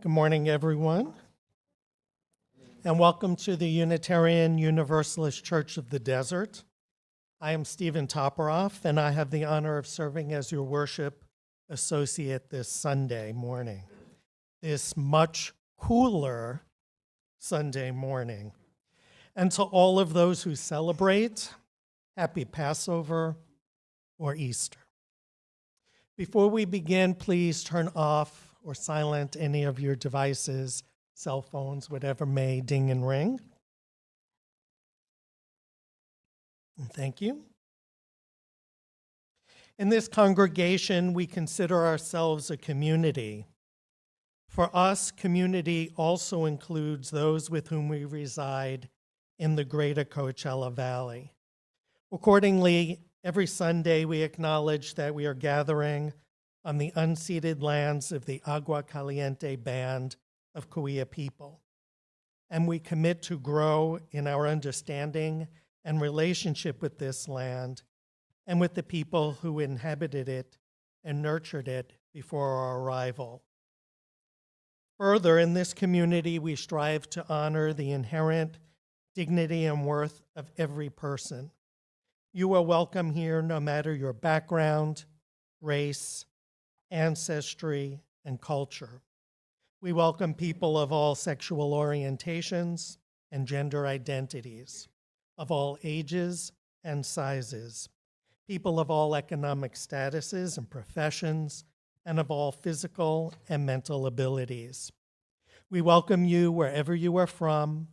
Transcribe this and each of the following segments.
Good morning, everyone, and welcome to the Unitarian Universalist Church of the Desert. I am Stephen Toporoff, and I have the honor of serving as your worship associate this Sunday morning, this much cooler Sunday morning. And to all of those who celebrate, happy Passover or Easter. Before we begin, please turn off or silent any of your devices, cell phones, whatever may ding and ring. And thank you. In this congregation, we consider ourselves a community. For us, community also includes those with whom we reside in the greater Coachella Valley. Accordingly, every Sunday we acknowledge that we are gathering on the unceded lands of the Agua Caliente Band of Cahuilla people, and we commit to grow in our understanding and relationship with this land and with the people who inhabited it and nurtured it before our arrival. Further, in this community, we strive to honor the inherent dignity and worth of every person. You are welcome here no matter your background, race, ancestry, and culture. We welcome people of all sexual orientations and gender identities, of all ages and sizes, people of all economic statuses and professions, and of all physical and mental abilities. We welcome you wherever you are from,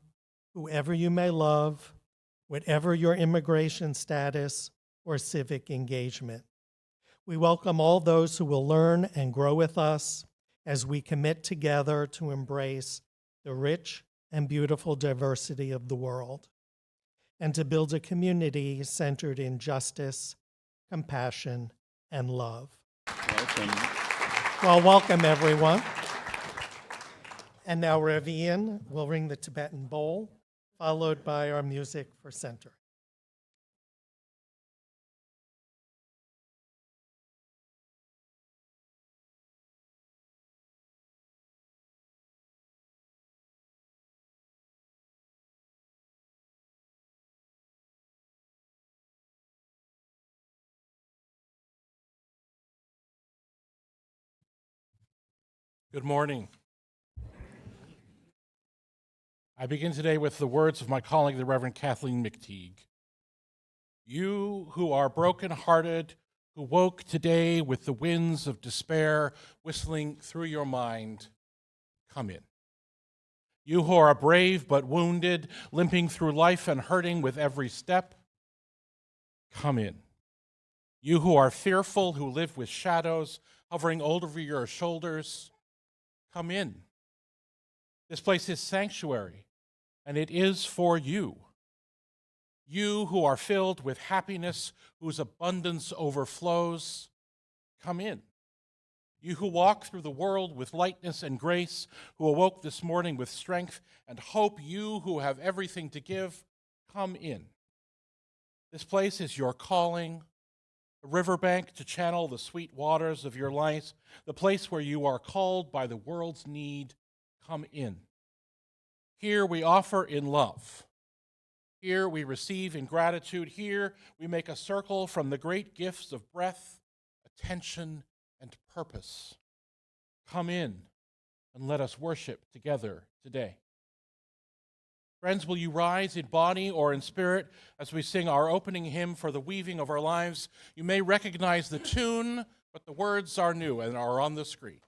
whoever you may love, whatever your immigration status or civic engagement. We welcome all those who will learn and grow with us as we commit together to embrace the rich and beautiful diversity of the world and to build a community centered in justice, compassion, and love. Welcome. Well, welcome everyone. And now Rev Ian will ring the Tibetan bowl, followed by our music for center. Good morning. I begin today with the words of my colleague, the Reverend Kathleen McTeague. You who are brokenhearted, who woke today with the winds of despair whistling through your mind, come in. You who are brave but wounded, limping through life and hurting with every step, come in. You who are fearful, who live with shadows hovering over your shoulders, come in. This place is sanctuary, and it is for you. You who are filled with happiness, whose abundance overflows, come in. You who walk through the world with lightness and grace, who awoke this morning with strength and hope, you who have everything to give, come in. This place is your calling, a riverbank to channel the sweet waters of your life, the place where you are called by the world's need. Come in. Here we offer in love. Here we receive in gratitude. Here we make a circle from the great gifts of breath, attention, and purpose. Come in and let us worship together today. Friends, will you rise in body or in spirit as we sing our opening hymn for the weaving of our lives? You may recognize the tune, but the words are new and are on the screen.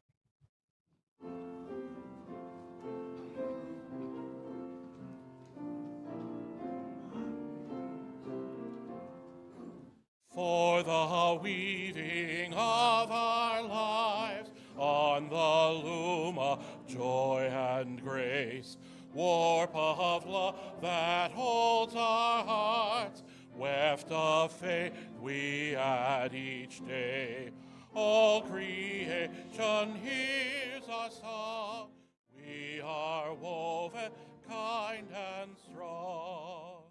For the weaving of our lives on the loom of joy and grace, warp of love that holds our hearts, weft of faith we add each day. All creation hears our song. We are woven kind and strong.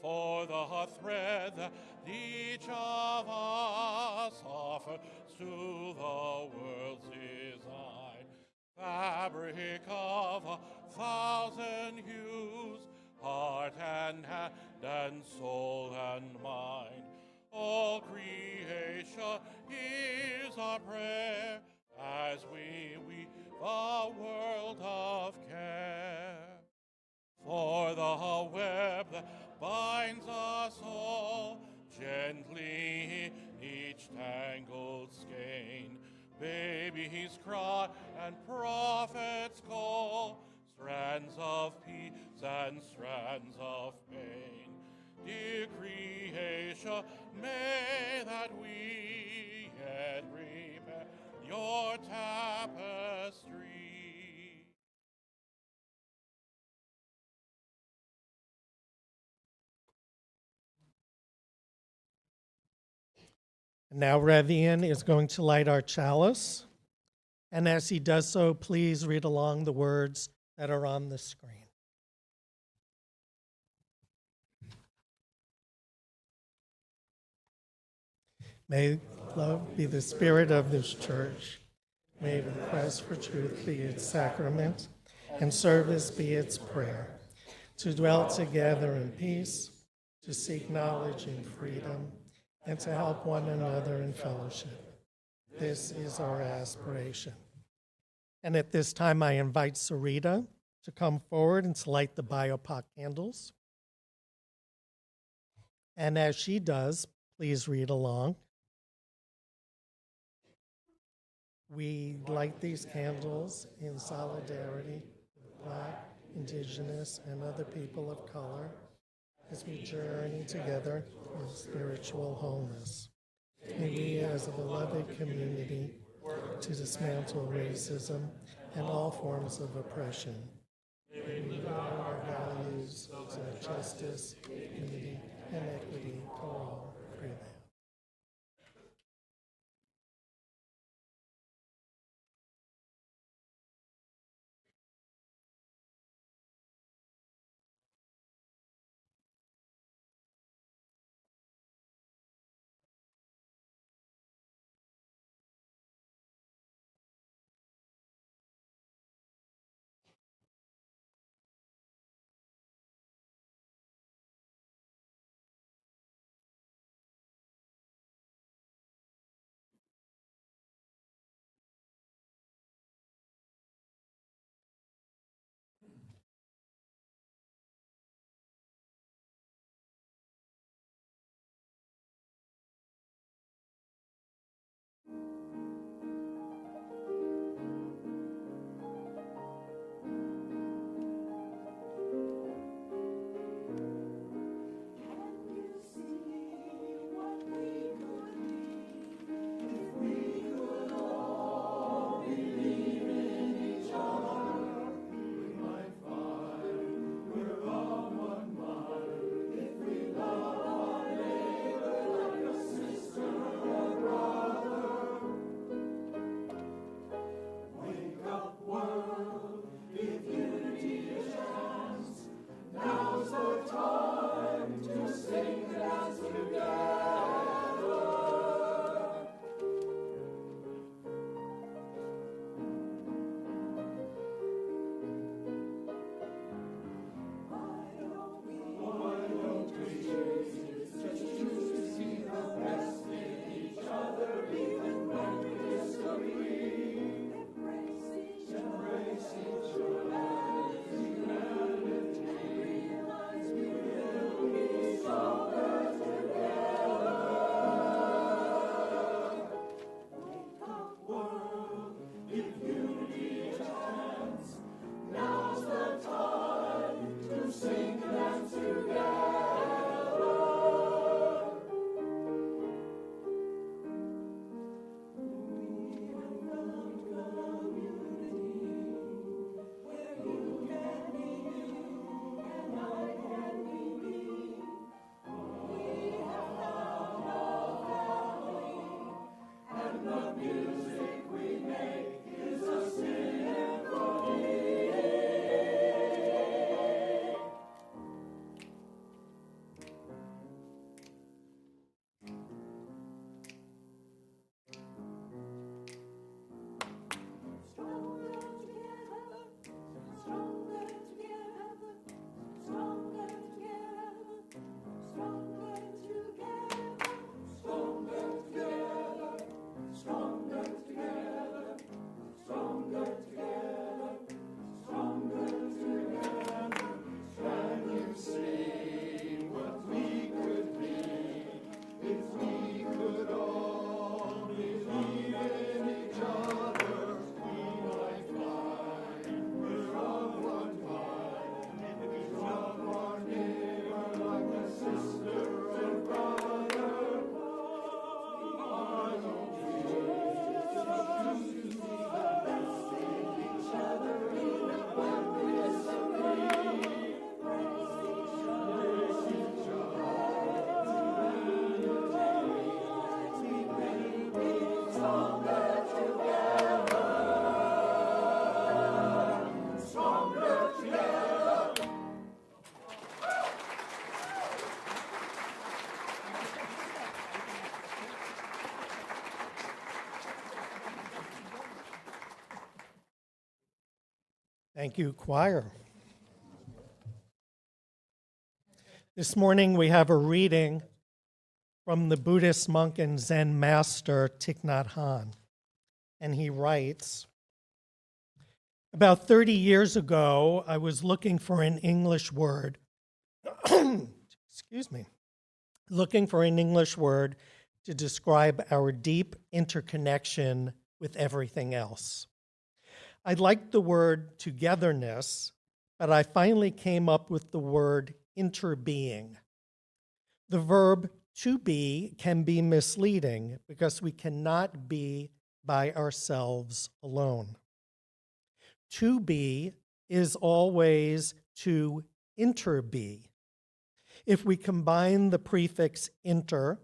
For the thread that each of us offers to the world's design fabric of 1,000 hues, heart and hand and soul and mind. All creation hears our prayer as we weave a world of care. For the web that binds us all gently in each tangled skein, babies cry and prophets call, strands of peace and strands of pain. Dear creation, may that we yet repair your tapestry. Now Revian is going to light our chalice. And as he does so, please read along the words that are on the screen. May love be the spirit of this church. May the quest for truth be its sacrament, and service be its prayer. To dwell together in peace, to seek knowledge in freedom, and to help one another in fellowship. This is our aspiration. And at this time, I invite Sarita to come forward and to light the BioPOC candles. And as she does, please read along. We light these candles in solidarity with Black, Indigenous, and other people of color as we journey together in spiritual wholeness. May we, as a beloved community, work to dismantle racism and all forms of oppression. May we guide our values of justice, unity, and equity for all prevail. Thank you, choir. This morning we have a reading from the Buddhist monk and Zen master Thich Nhat Hanh. And he writes, about 30 years ago, I was looking for an English word, looking for an English word to describe our deep interconnection with everything else. I liked the word togetherness, but I finally came up with the word interbeing. The verb to be can be misleading because we cannot be by ourselves alone. To be is always to interbe. If we combine the prefix inter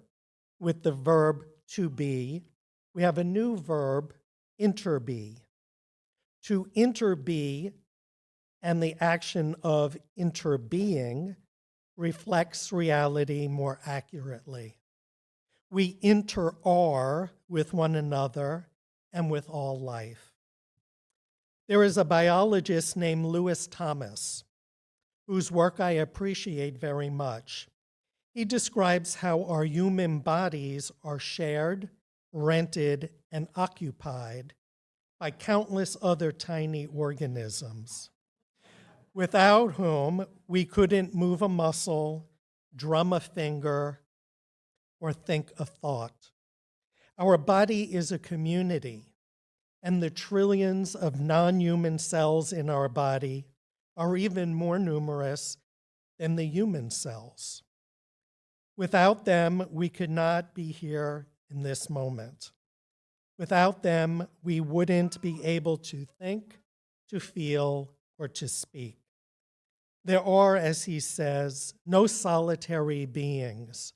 with the verb to be, we have a new verb, interbe. To interbe and the action of interbeing reflects reality more accurately. We inter-are with one another and with all life. There is a biologist named Lewis Thomas, whose work I appreciate very much. He describes how our human bodies are shared, rented, and occupied by countless other tiny organisms, without whom we couldn't move a muscle, drum a finger, or think a thought. Our body is a community, and the trillions of non-human cells in our body are even more numerous than the human cells. Without them, we could not be here in this moment. Without them, we wouldn't be able to think, to feel, or to speak. There are, as he says, no solitary beings.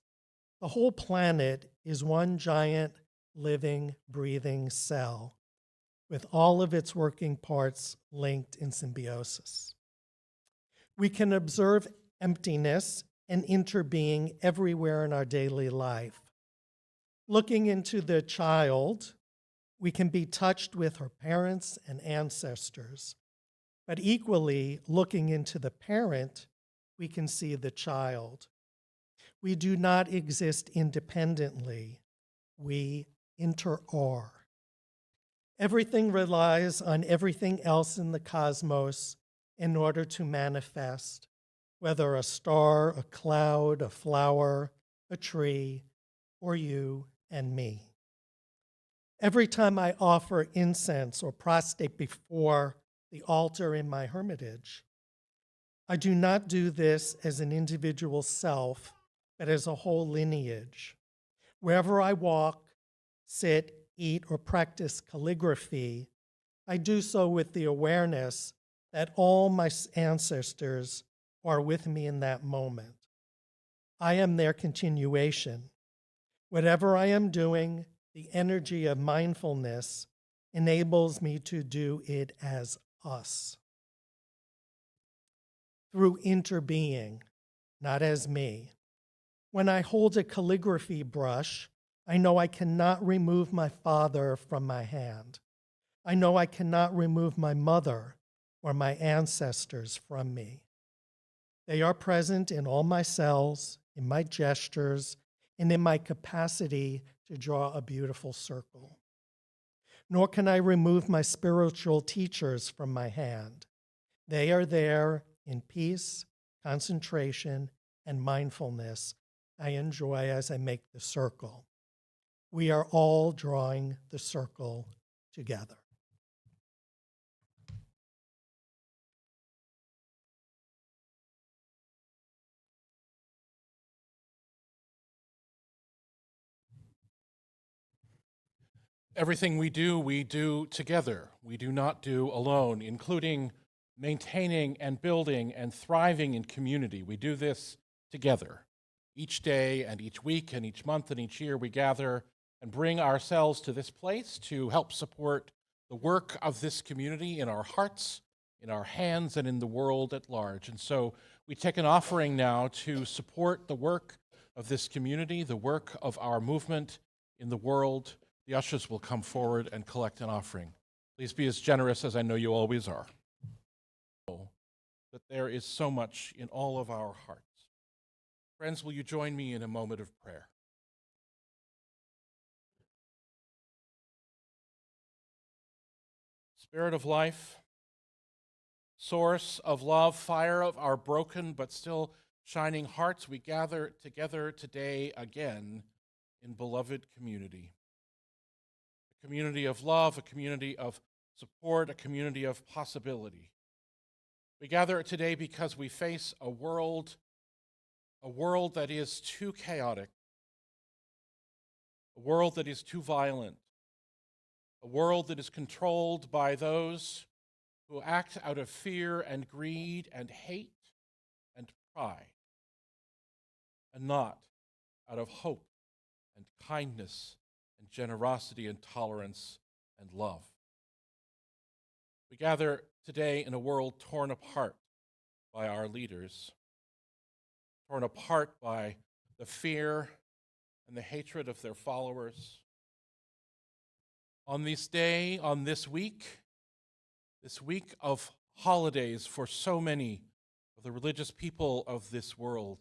The whole planet is one giant, living, breathing cell, with all of its working parts linked in symbiosis. We can observe emptiness and interbeing everywhere in our daily life. Looking into the child, we can be touched with her parents and ancestors, but equally, looking into the parent, we can see the child. We do not exist independently. We inter-are. Everything relies on everything else in the cosmos in order to manifest, whether a star, a cloud, a flower, a tree, or you and me. Every time I offer incense or prostrate before the altar in my hermitage, I do not do this as an individual self, but as a whole lineage. Wherever I walk, sit, eat, or practice calligraphy, I do so with the awareness that all my ancestors are with me in that moment. I am their continuation. Whatever I am doing, the energy of mindfulness enables me to do it as us. Through interbeing, not as me. When I hold a calligraphy brush, I know I cannot remove my father from my hand. I know I cannot remove my mother or my ancestors from me. They are present in all my cells, in my gestures, and in my capacity to draw a beautiful circle. Nor can I remove my spiritual teachers from my hand. They are there in peace, concentration, and mindfulness I enjoy as I make the circle. We are all drawing the circle together. Everything we do together. We do not do alone, including maintaining and building and thriving in community. We do this together. Each day and each week and each month and each year we gather and bring ourselves to this place to help support the work of this community in our hearts, in our hands, and in the world at large. And so we take an offering now to support the work of this community, the work of our movement in the world. The ushers will come forward and collect an offering. Please be as generous as I know you always are. that there is so much in all of our hearts. Friends, will you join me in a moment of prayer? Spirit of life, source of love, fire of our broken but still shining hearts, we gather together today again in beloved community. A community of love, a community of support, a community of possibility. We gather today because we face a world that is too chaotic, a world that is too violent, a world that is controlled by those who act out of fear and greed and hate and pride, and not out of hope and kindness and generosity and tolerance and love. We gather today in a world torn apart by our leaders, torn apart by the fear and the hatred of their followers. On this day, on this week of holidays for so many of the religious people of this world,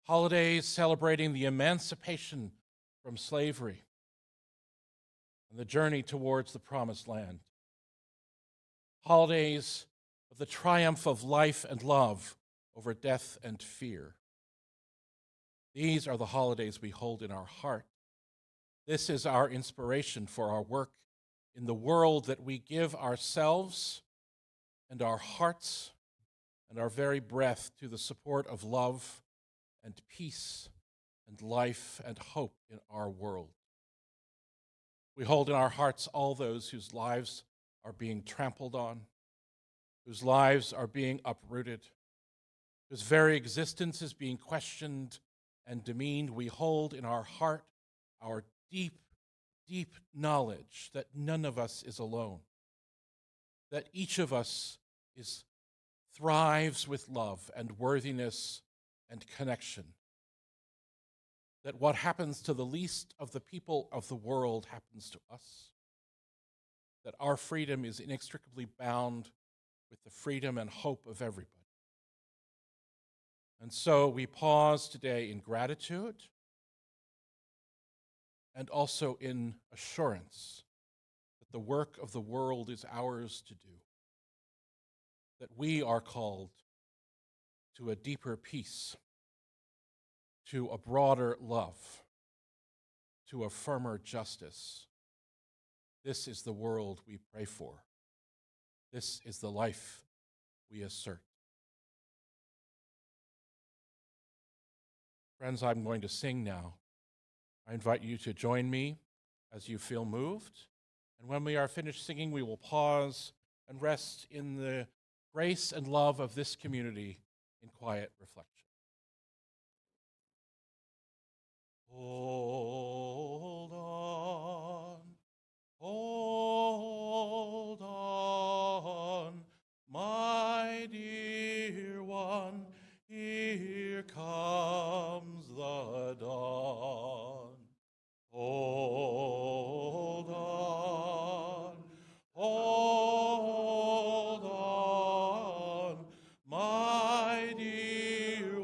holidays celebrating the emancipation from slavery and the journey towards the promised land, holidays of the triumph of life and love over death and fear. These are the holidays we hold in our heart. This is our inspiration for our work in the world, that we give ourselves and our hearts and our very breath to the support of love and peace and life and hope in our world. We hold in our hearts all those whose lives are being trampled on, whose lives are being uprooted, whose very existence is being questioned and demeaned. We hold in our heart our deep, deep knowledge that none of us is alone, that each of us thrives with love and worthiness and connection, that what happens to the least of the people of the world happens to us, that our freedom is inextricably bound with the freedom and hope of everybody. And so we pause today in gratitude and also in assurance that the work of the world is ours to do, that we are called to a deeper peace, to a broader love, to a firmer justice. This is the world we pray for. This is the life we assert. Friends, I'm going to sing now. I invite you to join me as you feel moved. And when we are finished singing, we will pause and rest in the grace and love of this community in quiet reflection. Hold on, my dear one, here comes the dawn. Hold on, my dear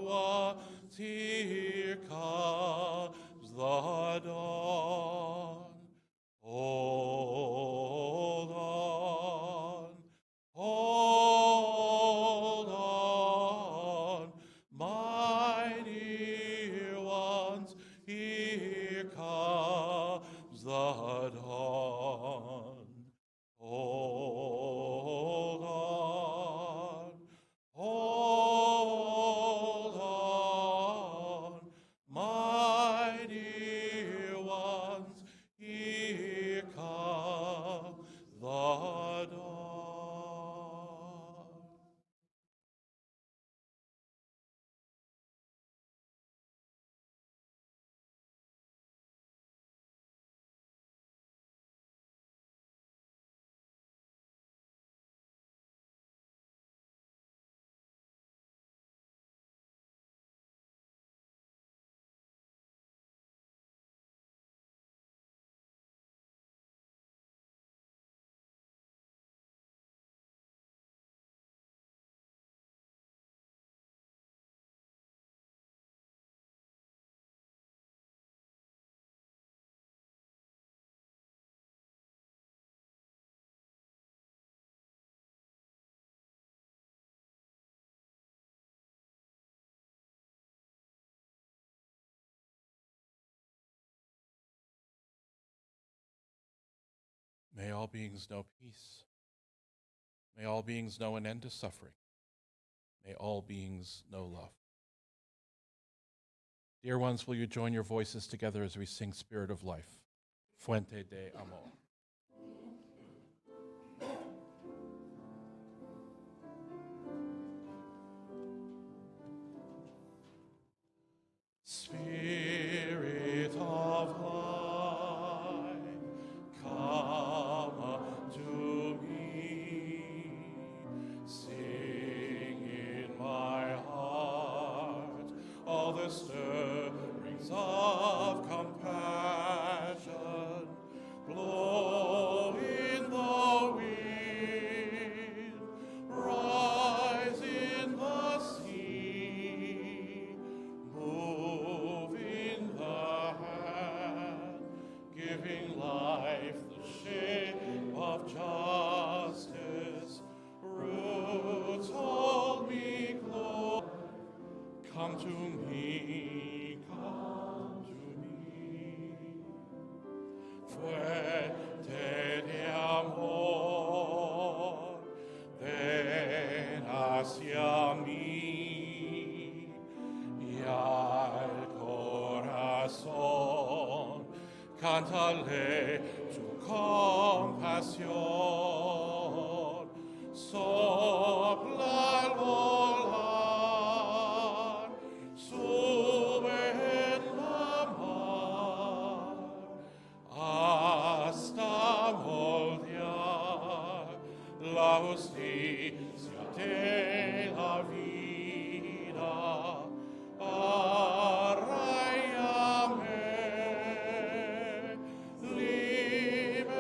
May all beings know peace. May all beings know an end to suffering. May all beings know love. Dear ones, will you join your voices together as we sing Spirit of Life, Fuente de Amor. Spirit of life, come to me. Sing in my heart all the stirrings of compassion. Blow in the wind, rise in the sea, move in the hand, giving life the shape of justice. Roots hold me close. Come to me, come to me. Fuente de amor, ven hacia mí y al corazón cántale tu compasión. Sopla al volar, sube en la mar, hasta moldear la justicia de la vida. Arráigame, libérame,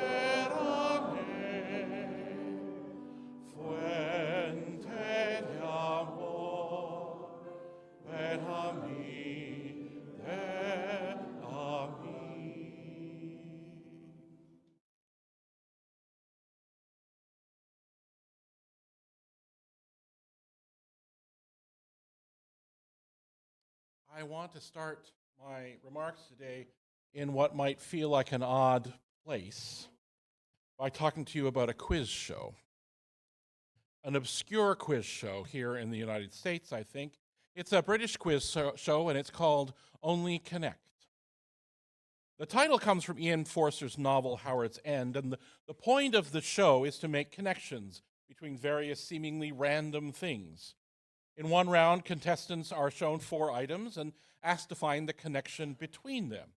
fuente de amor, ven a mí, ven a mí. I want to start my remarks today in what might feel like an odd place by talking to you about a quiz show. An obscure quiz show here in the United States, I think. It's a British quiz show, and it's called Only Connect. The title comes from Ian Forster's novel Howard's End, and the point of the show is to make connections between various seemingly random things. In one round, contestants are shown 4 items and asked to find the connection between them.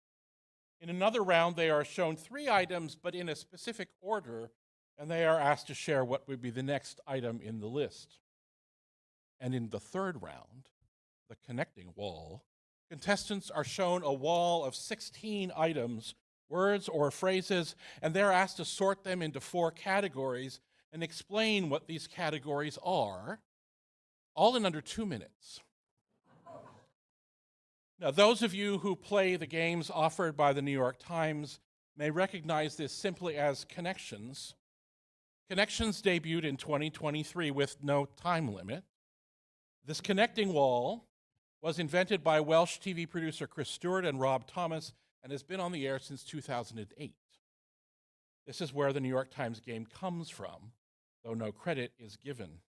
In another round, they are shown 3 items, but in a specific order, and they are asked to share what would be the next item in the list. And in the third round, the connecting wall, contestants are shown a wall of 16 items, words or phrases, and they're asked to sort them into 4 categories and explain what these categories are, all in under 2 minutes. Now, those of you who play the games offered by the New York Times may recognize this simply as Connections. Connections debuted in 2023 with no time limit. This connecting wall was invented by Welsh TV producer Chris Stewart and Rob Thomas and has been on the air since 2008. This is where the New York Times game comes from, though no credit is given.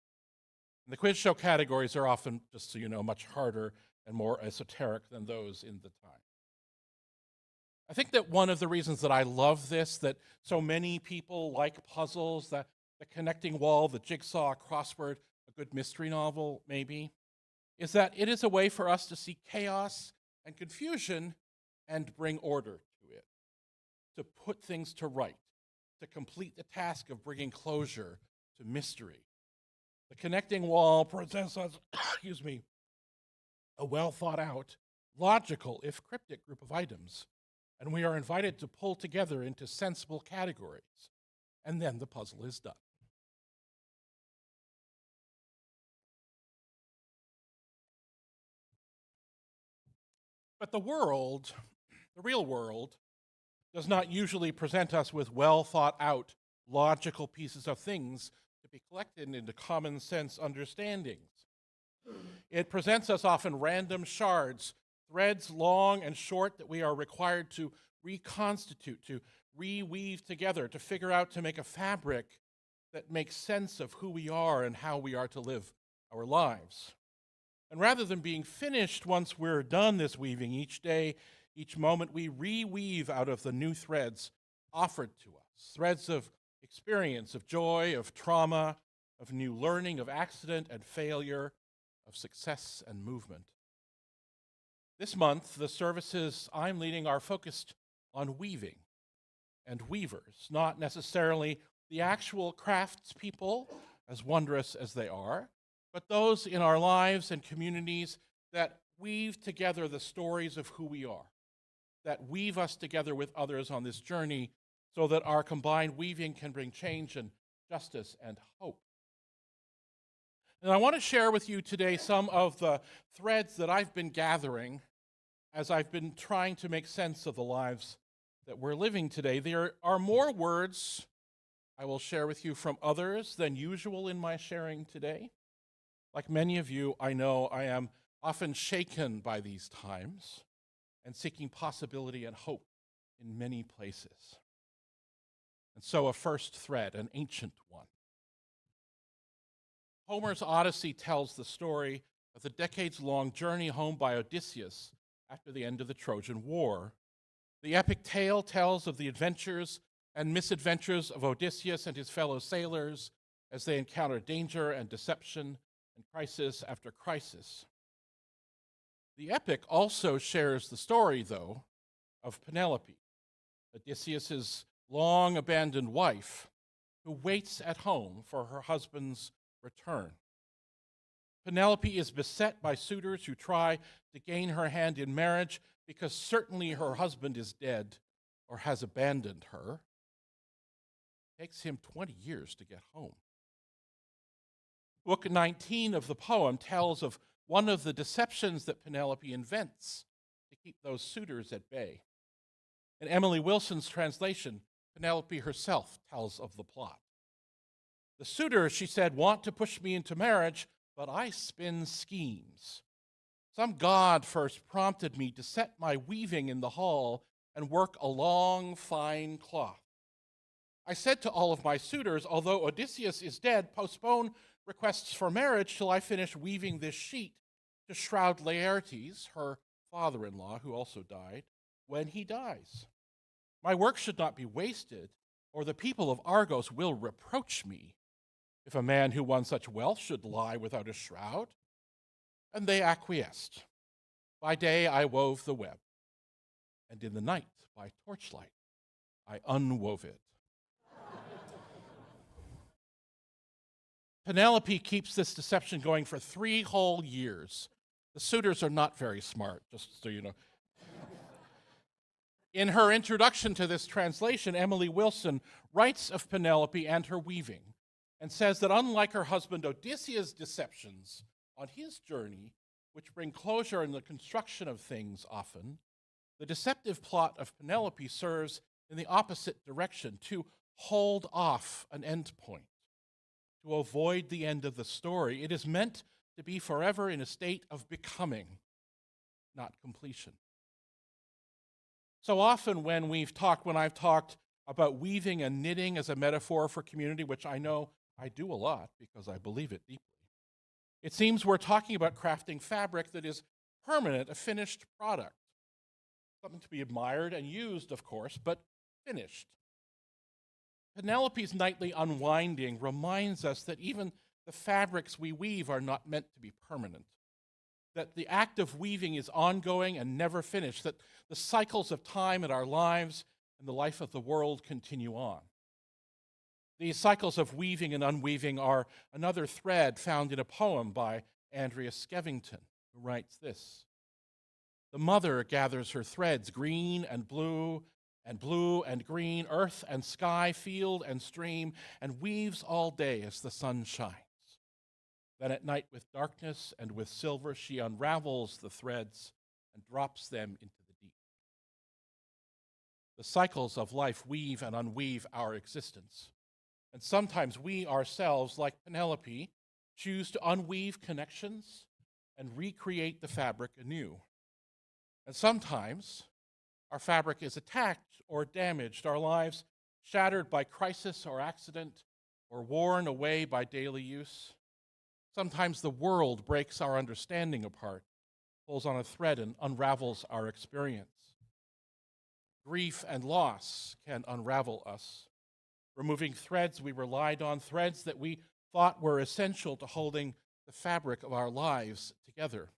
And the quiz show categories are often, just so you know, much harder and more esoteric than those in the time. I think that one of the reasons that I love this, that so many people like puzzles, that the connecting wall, the jigsaw, crossword, a good mystery novel maybe, is that it is a way for us to see chaos and confusion and bring order to it, to put things to right, to complete the task of bringing closure to mystery. The connecting wall presents us, a well thought out, logical, if cryptic group of items, and we are invited to pull together into sensible categories, and then the puzzle is done. But the world, the real world, does not usually present us with well thought out, logical pieces of things to be collected into common sense understandings. It presents us often random shards, threads long and short that we are required to reconstitute, to reweave together to figure out to make a fabric that makes sense of who we are and how we are to live our lives. And rather than being finished once we're done this weaving, each day, each moment, we reweave out of the new threads offered to us. Threads of experience, of joy, of trauma, of new learning, of accident and failure, of success and movement. This month, the services I'm leading are focused on weaving and weavers, not necessarily the actual craftspeople, as wondrous as they are, but those in our lives and communities that weave together the stories of who we are, that weave us together with others on this journey so that our combined weaving can bring change and justice and hope. And I want to share with you today some of the threads that I've been gathering as I've been trying to make sense of the lives that we're living today. There are more words I will share with you from others than usual in my sharing today. Like many of you, I know I am often shaken by these times and seeking possibility and hope in many places. And so a first thread, an ancient one. Homer's Odyssey tells the story of the decades-long journey home by Odysseus after the end of the Trojan War. The epic tale tells of the adventures and misadventures of Odysseus and his fellow sailors as they encounter danger and deception and crisis after crisis. The epic also shares the story, though, of Penelope, Odysseus's long-abandoned wife, who waits at home for her husband's return. Penelope is beset by suitors who try to gain her hand in marriage because certainly her husband is dead or has abandoned her. It takes him 20 years to get home. Book 19 of the poem tells of one of the deceptions that Penelope invents to keep those suitors at bay. In Emily Wilson's translation, Penelope herself tells of the plot. The suitors, she said, want to push me into marriage, but I spin schemes. Some god first prompted me to set my weaving in the hall and work a long, fine cloth. I said to all of my suitors, although Odysseus is dead, postpone requests for marriage till I finish weaving this sheet to shroud Laertes, her father-in-law, who also died, when he dies. My work should not be wasted, or the people of Argos will reproach me if a man who won such wealth should lie without a shroud. And they acquiesced. By day I wove the web, and in the night, by torchlight, I unwove it. Penelope keeps this deception going for 3 whole years. The suitors are not very smart, just so you know. In her introduction to this translation, Emily Wilson writes of Penelope and her weaving and says that unlike her husband Odysseus' deceptions on his journey, which bring closure in the construction of things often, the deceptive plot of Penelope serves in the opposite direction, to hold off an end point, to avoid the end of the story. It is meant to be forever in a state of becoming, not completion. So often when I've talked about weaving and knitting as a metaphor for community, which I know I do a lot because I believe it deeply, it seems we're talking about crafting fabric that is permanent, a finished product. Something to be admired and used, of course, but finished. Penelope's nightly unwinding reminds us that even the fabrics we weave are not meant to be permanent, that the act of weaving is ongoing and never finished, that the cycles of time in our lives and the life of the world continue on. These cycles of weaving and unweaving are another thread found in a poem by Andrea Skevington, who writes this: "The mother gathers her threads, green and blue and green, earth and sky, field and stream, and weaves all day as the sun shines. Then at night with darkness and with silver she unravels the threads and drops them into the deep." The cycles of life weave and unweave our existence. And sometimes we ourselves, like Penelope, choose to unweave connections and recreate the fabric anew. And sometimes our fabric is attacked or damaged, our lives shattered by crisis or accident, or worn away by daily use. Sometimes the world breaks our understanding apart, pulls on a thread, and unravels our experience. Grief and loss can unravel us, removing threads we relied on, threads that we thought were essential to holding the fabric of our lives together.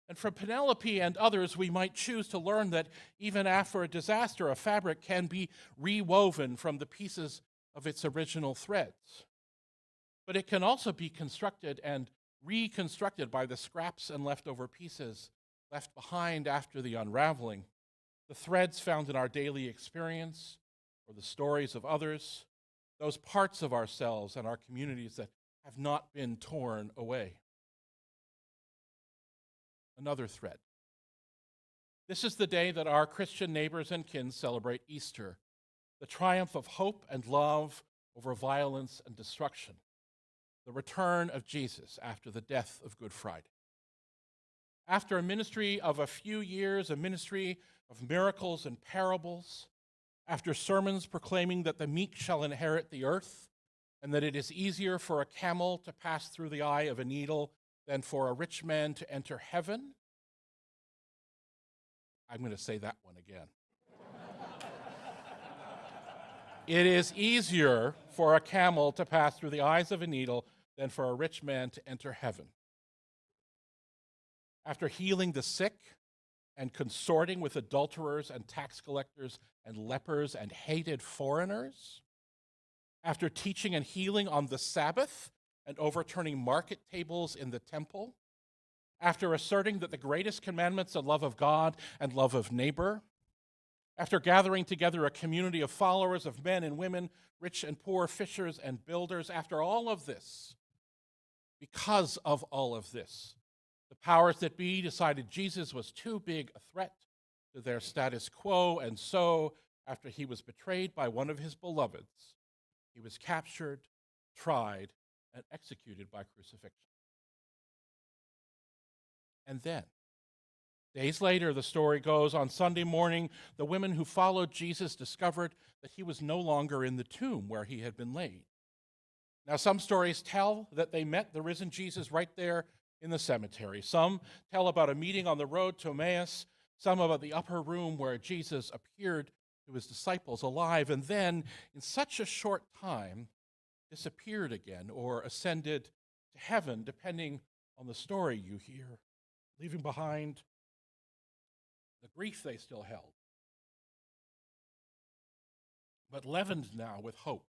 And from Penelope and others, we might choose to learn that even after a disaster, a fabric can be rewoven from the pieces of its original threads. But it can also be constructed and reconstructed by the scraps and leftover pieces left behind after the unraveling, the threads found in our daily experience or the stories of others, those parts of ourselves and our communities that have not been torn away. Another thread. This is the day that our Christian neighbors and kin celebrate Easter, the triumph of hope and love over violence and destruction, the return of Jesus after the death of Good Friday. After a ministry of a few years, a ministry of miracles and parables, after sermons proclaiming that the meek shall inherit the earth, and that it is easier for a camel to pass through the eye of a needle than for a rich man to enter heaven. I'm going to say that one again. It is easier for a camel to pass through the eyes of a needle than for a rich man to enter heaven. After healing the sick and consorting with adulterers and tax collectors and lepers and hated foreigners, after teaching and healing on the Sabbath and overturning market tables in the temple, after asserting that the greatest commandments are love of God and love of neighbor, after gathering together a community of followers of men and women, rich and poor, fishers and builders, after all of this, because of all of this, the powers that be decided Jesus was too big a threat to their status quo, and so, after he was betrayed by one of his beloveds, he was captured, tried, and executed by crucifixion. And then, days later, the story goes, on Sunday morning, the women who followed Jesus discovered that he was no longer in the tomb where he had been laid. Now, some stories tell that they met the risen Jesus right there in the cemetery. Some tell about a meeting on the road to Emmaus, some about the upper room where Jesus appeared to his disciples alive, and then, in such a short time, disappeared again or ascended to heaven, depending on the story you hear, leaving behind the grief they still held, but leavened now with hope,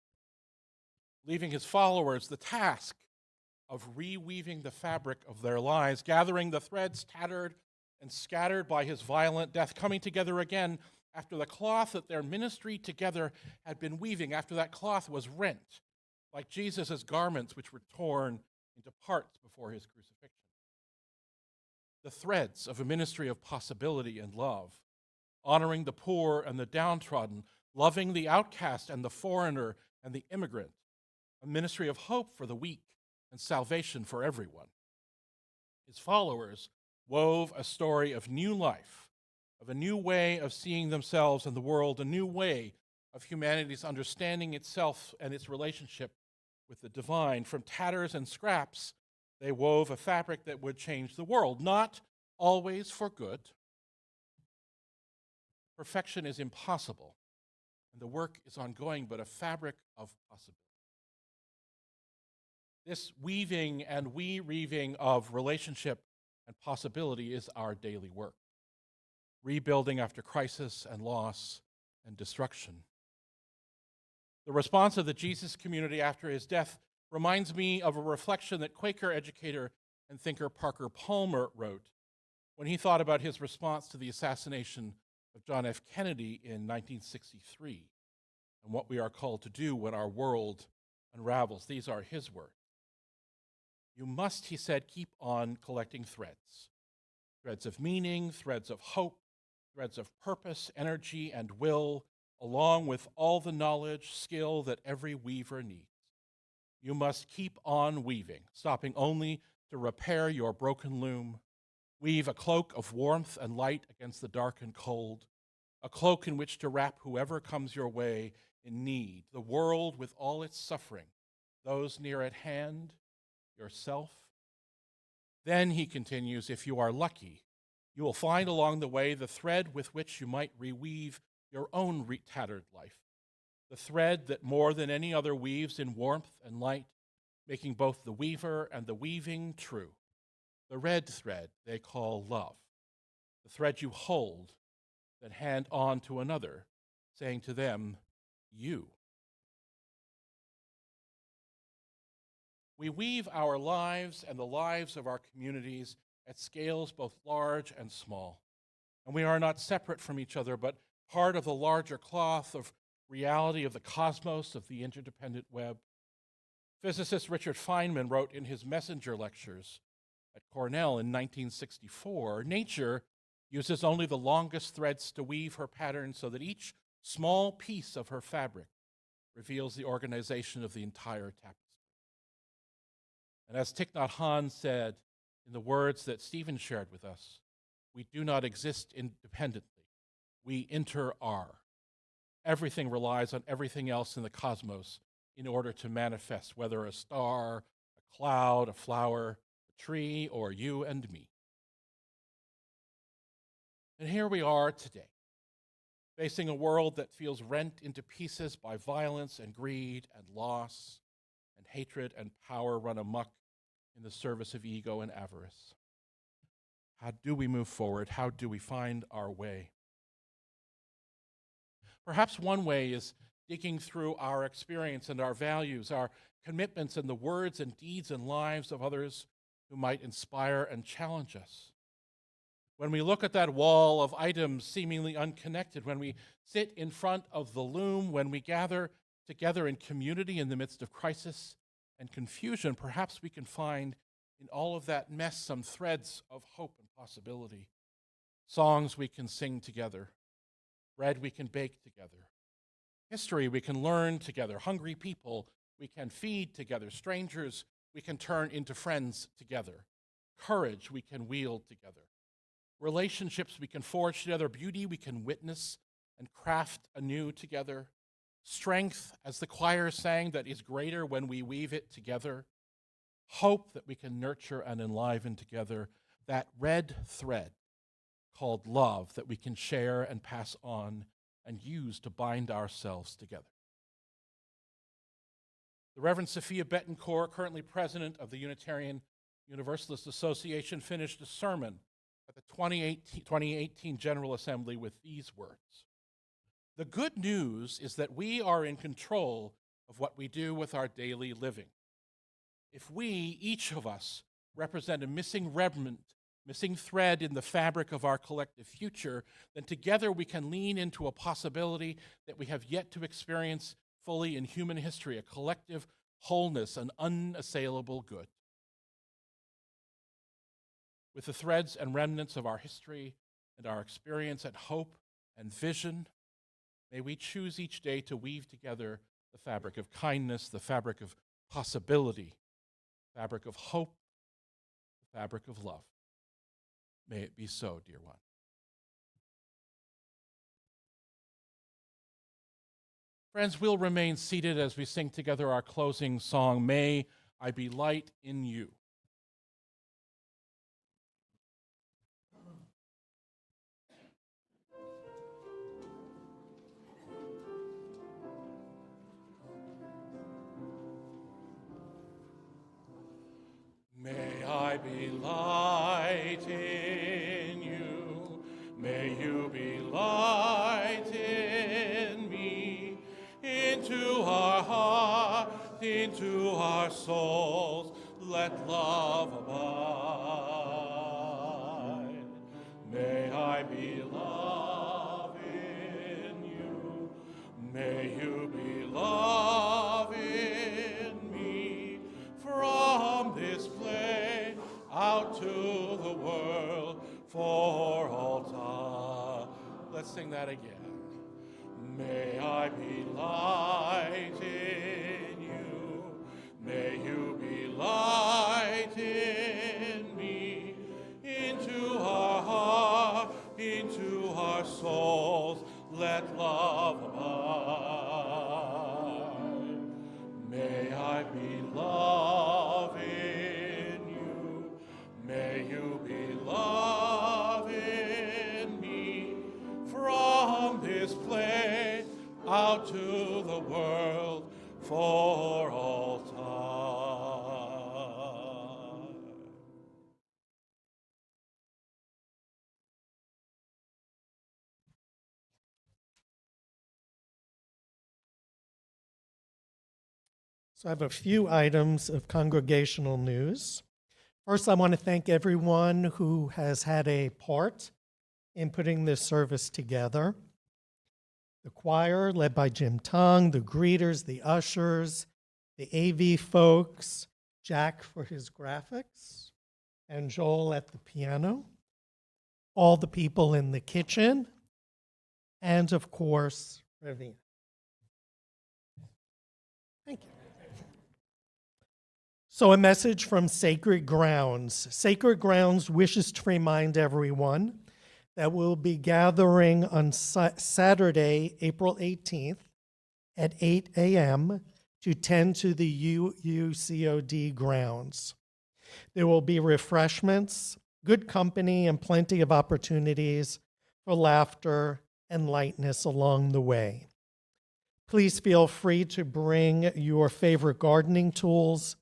leaving his followers the task of reweaving the fabric of their lives, gathering the threads tattered and scattered by his violent death, coming together again after the cloth that their ministry together had been weaving, after that cloth was rent, like Jesus' garments which were torn into parts before his crucifixion. The threads of a ministry of possibility and love, honoring the poor and the downtrodden, loving the outcast and the foreigner and the immigrant, a ministry of hope for the weak and salvation for everyone. His followers wove a story of new life, of a new way of seeing themselves and the world, a new way of humanity's understanding itself and its relationship with the divine. From tatters and scraps, they wove a fabric that would change the world, not always for good. Perfection is impossible, and the work is ongoing, but a fabric of possibility. This weaving and reweaving of relationship and possibility is our daily work, rebuilding after crisis and loss and destruction. The response of the Jesus community after his death reminds me of a reflection that Quaker educator and thinker Parker Palmer wrote when he thought about his response to the assassination of John F. Kennedy in 1963 and what we are called to do when our world unravels. These are his words. You must, he said, keep on collecting threads. Threads of meaning, threads of hope, threads of purpose, energy, and will, along with all the knowledge, skill that every weaver needs. You must keep on weaving, stopping only to repair your broken loom. Weave a cloak of warmth and light against the dark and cold. a cloak in which to wrap whoever comes your way in need, the world with all its suffering, those near at hand, yourself. Then, he continues, if you are lucky, you will find along the way the thread with which you might reweave your own tattered life, the thread that more than any other weaves in warmth and light, making both the weaver and the weaving true, the red thread they call love, the thread you hold, then hand on to another, saying to them, you. We weave our lives and the lives of our communities at scales both large and small. And we are not separate from each other, but part of the larger cloth of reality of the cosmos, of the interdependent web. Physicist Richard Feynman wrote in his Messenger lectures at Cornell in 1964, nature uses only the longest threads to weave her pattern so that each small piece of her fabric reveals the organization of the entire tapestry. And as Thich Nhat Hanh said in the words that Stephen shared with us, we do not exist independently. We inter-are. Everything relies on everything else in the cosmos in order to manifest, whether a star, a cloud, a flower, a tree, or you and me. And here we are today, facing a world that feels rent into pieces by violence and greed and loss and hatred and power run amok in the service of ego and avarice. How do we move forward? How do we find our way? Perhaps one way is digging through our experience and our values, our commitments and the words and deeds and lives of others who might inspire and challenge us. When we look at that wall of items seemingly unconnected, when we sit in front of the loom, when we gather together in community in the midst of crisis and confusion, perhaps we can find in all of that mess some threads of hope and possibility, songs we can sing together, bread we can bake together, history we can learn together, hungry people we can feed together, strangers we can turn into friends together, courage we can wield together, relationships we can forge together, beauty we can witness and craft anew together, strength, as the choir sang, that is greater when we weave it together, hope that we can nurture and enliven together, that red thread called love that we can share and pass on and use to bind ourselves together. The Reverend Sophia Betancourt, currently president of the Unitarian Universalist Association, finished a sermon at the 2018 General Assembly with these words: "The good news is that we are in control of what we do with our daily living. If we, each of us, represent a missing remnant, missing thread in the fabric of our collective future, then together we can lean into a possibility that we have yet to experience fully in human history, a collective wholeness, an unassailable good. With the threads and remnants of our history and our experience and hope and vision, may we choose each day to weave together the fabric of kindness, the fabric of possibility, the fabric of hope, the fabric of love. May it be so, dear one." Friends, we'll remain seated as we sing together our closing song, "May I Be Light in You." May I be light in you, may you be light in me, into our heart, into our souls, let love abide. May I be love in you, may you be love in me, from this place out to the world for all time. Let's sing that again. May I be light in you, may you be light in me, into our heart, into our souls, let love abide. May I be love in you, may you be love in me, from this place out to the world for all time. So I have a few items of congregational news. First, I want to thank everyone who has had a part in putting this service together. The choir, led by Jim Tung, the greeters, the ushers, the AV folks, Jack for his graphics, and Joel at the piano, all the people in the kitchen, and of course, Ravina. Thank you. So a message from Sacred Grounds. Sacred Grounds wishes to remind everyone that we'll be gathering on Saturday, April 18th at 8 a.m. to tend to the UUCOD grounds. There will be refreshments, good company, and plenty of opportunities for laughter and lightness along the way. Please feel free to bring your favorite gardening tools,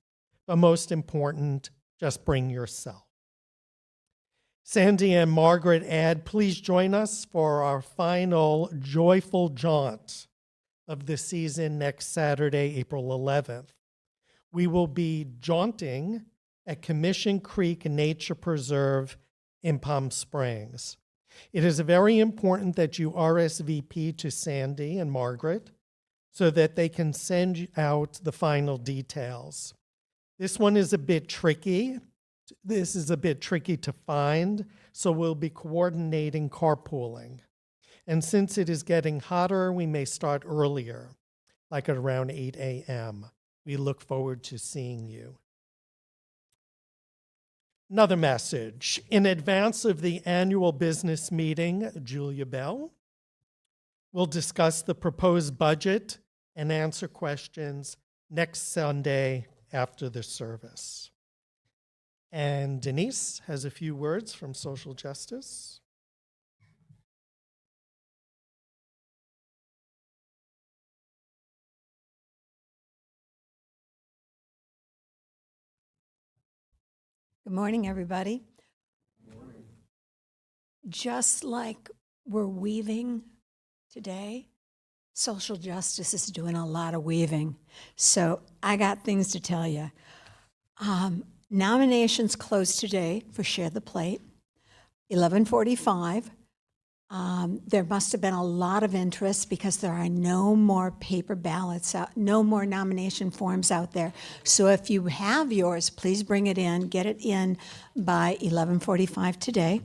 but most important, just bring yourself. Sandy and Margaret add, please join us for our final joyful jaunt of the season next Saturday, April 11th. We will be jaunting at Commission Creek Nature Preserve in Palm Springs. It is very important that you RSVP to Sandy and Margaret so that they can send out the final details. This one is a bit tricky. This is a bit tricky to find, so we'll be coordinating carpooling. And since it is getting hotter, we may start earlier, like at around 8 a.m. We look forward to seeing you. Another message. In advance of the annual business meeting, Julia Bell will discuss the proposed budget and answer questions next Sunday after the service. And Denise has a few words from Social Justice. Good morning, everybody. Good morning. Just like we're weaving today, social justice is doing a lot of weaving. So I got things to tell you. Nominations close today for Share the Plate, 11:45. There must have been a lot of interest because there are no more paper ballots out, no more nomination forms out there. So if you have yours, please bring it in, get it in by 11:45 today.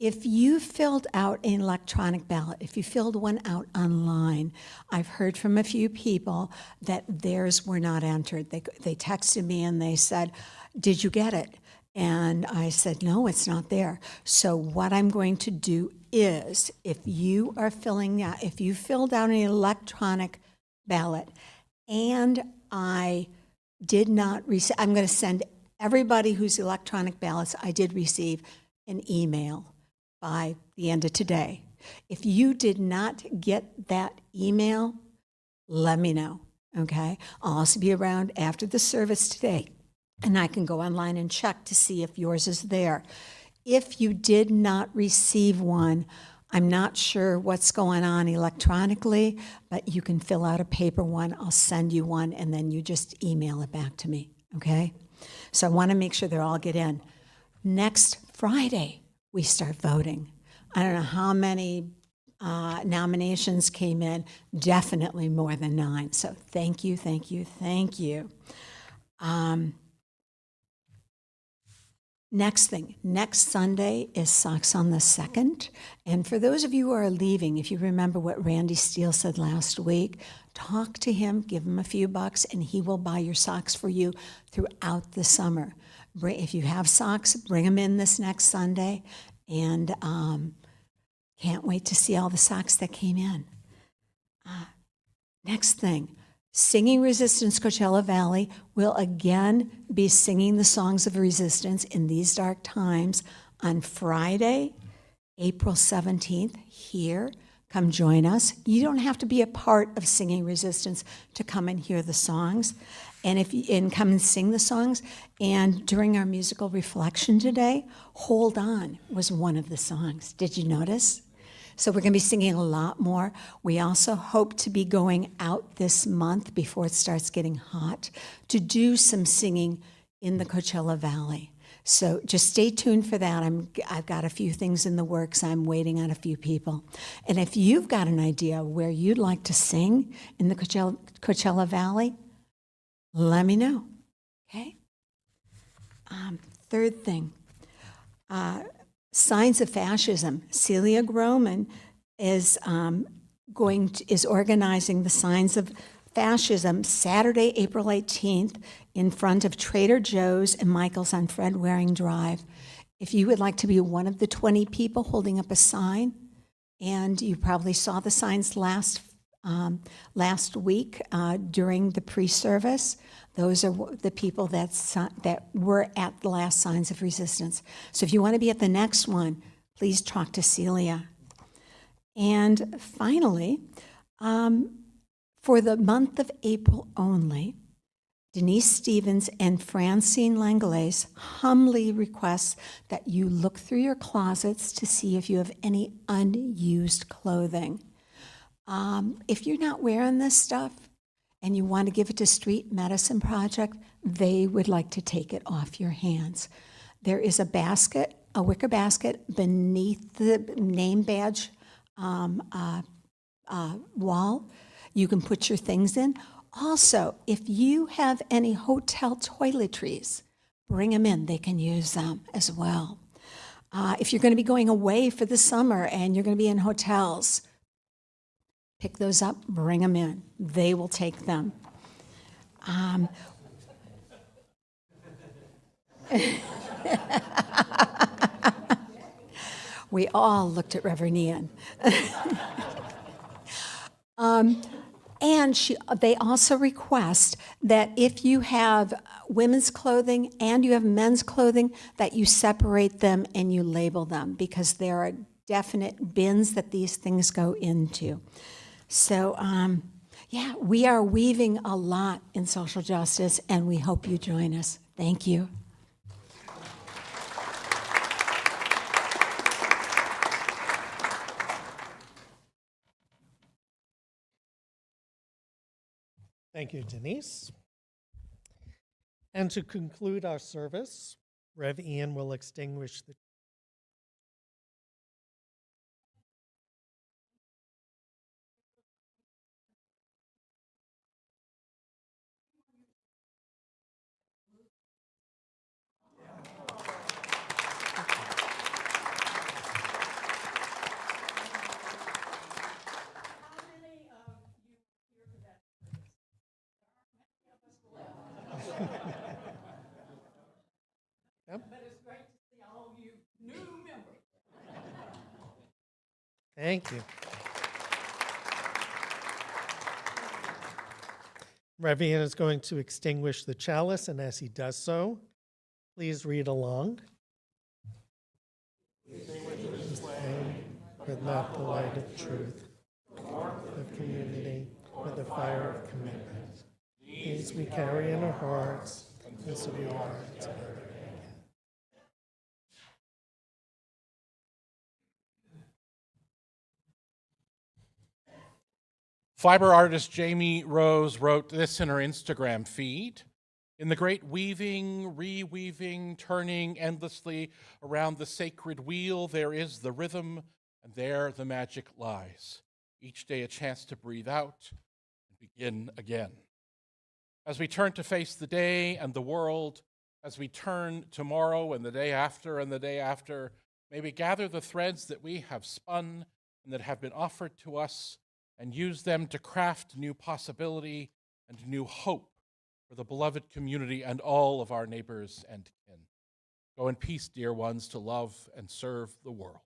If you filled out an electronic ballot, if you filled one out online, I've heard from a few people that theirs were not entered. They texted me and they said, "Did you get it?" And I said, "No, it's not there." So what I'm going to do is, if you filled out an electronic ballot and I did not receive, I'm going to send everybody whose electronic ballots I did receive an email by the end of today. If you did not get that email, let me know, okay? I'll also be around after the service today, and I can go online and check to see if yours is there. If you did not receive one, I'm not sure what's going on electronically, but you can fill out a paper one. I'll send you one, and then you just email it back to me, okay? So I want to make sure they all get in. Next Friday, we start voting. I don't know how many nominations came in, definitely more than 9. So thank you, thank you, thank you. Next thing, next Sunday is Socks on the 2nd. And for those of you who are leaving, if you remember what Randy Steele said last week, talk to him, give him a few bucks, and he will buy your socks for you throughout the summer. If you have socks, bring them in this next Sunday. And Can't wait to see all the socks that came in. Next thing, Singing Resistance Coachella Valley will again be singing the songs of resistance in these dark times on Friday, April 17th here. Come join us. You don't have to be a part of Singing Resistance to come and hear the songs and come and sing the songs. And during our musical reflection today, Hold On was one of the songs. Did you notice? So we're going to be singing a lot more. We also hope to be going out this month before it starts getting hot to do some singing in the Coachella Valley. So just stay tuned for that. I've got a few things in the works. I'm waiting on a few people. And if you've got an idea where you'd like to sing in the Coachella Valley, let me know, okay? Third thing, Signs of Fascism. Celia Groman is organizing the Signs of Fascism Saturday, April 18th in front of Trader Joe's and Michael's on Fred Waring Drive. If you would like to be one of the 20 people holding up a sign, and you probably saw the signs last week during the pre-service, those are the people that were at the last Signs of Resistance. So if you want to be at the next one, please talk to Celia. And finally, for the month of April only, Denise Stevens and Francine Langlaise humbly request that you look through your closets to see if you have any unused clothing. If you're not wearing this stuff and you want to give it to Street Medicine Project, they would like to take it off your hands. There is a basket, a wicker basket beneath the name badge wall. You can put your things in. Also, if you have any hotel toiletries, bring them in. They can use them as well. If you're going to be going away for the summer and you're going to be in hotels, pick those up, bring them in. They will take them. We all looked at Reverend Ian. And they also request that if you have women's clothing and you have men's clothing, that you separate them and you label them, because there are definite bins that these things go into. So, yeah, we are weaving a lot in social justice, and we hope you join us. Thank you. Thank you, Denise. And to conclude our service, Rev Ian will extinguish the Yep. But it's great to see all of you new members. Thank you. Rev Ian is going to extinguish the chalice, and as he does so, please read along. But not the light of truth, of community, with the fire of commitment. These we carry in our hearts, and so we are to every day. Fiber artist Jamie Rose wrote this in her Instagram feed. In the great weaving, reweaving, turning endlessly around the sacred wheel, there is the rhythm, and there the magic lies. Each day a chance to breathe out and begin again. As we turn to face the day and the world, as we turn tomorrow and the day after and the day after, may we gather the threads that we have spun and that have been offered to us and use them to craft new possibility and new hope for the beloved community and all of our neighbors and kin. Go in peace, dear ones, to love and serve the world.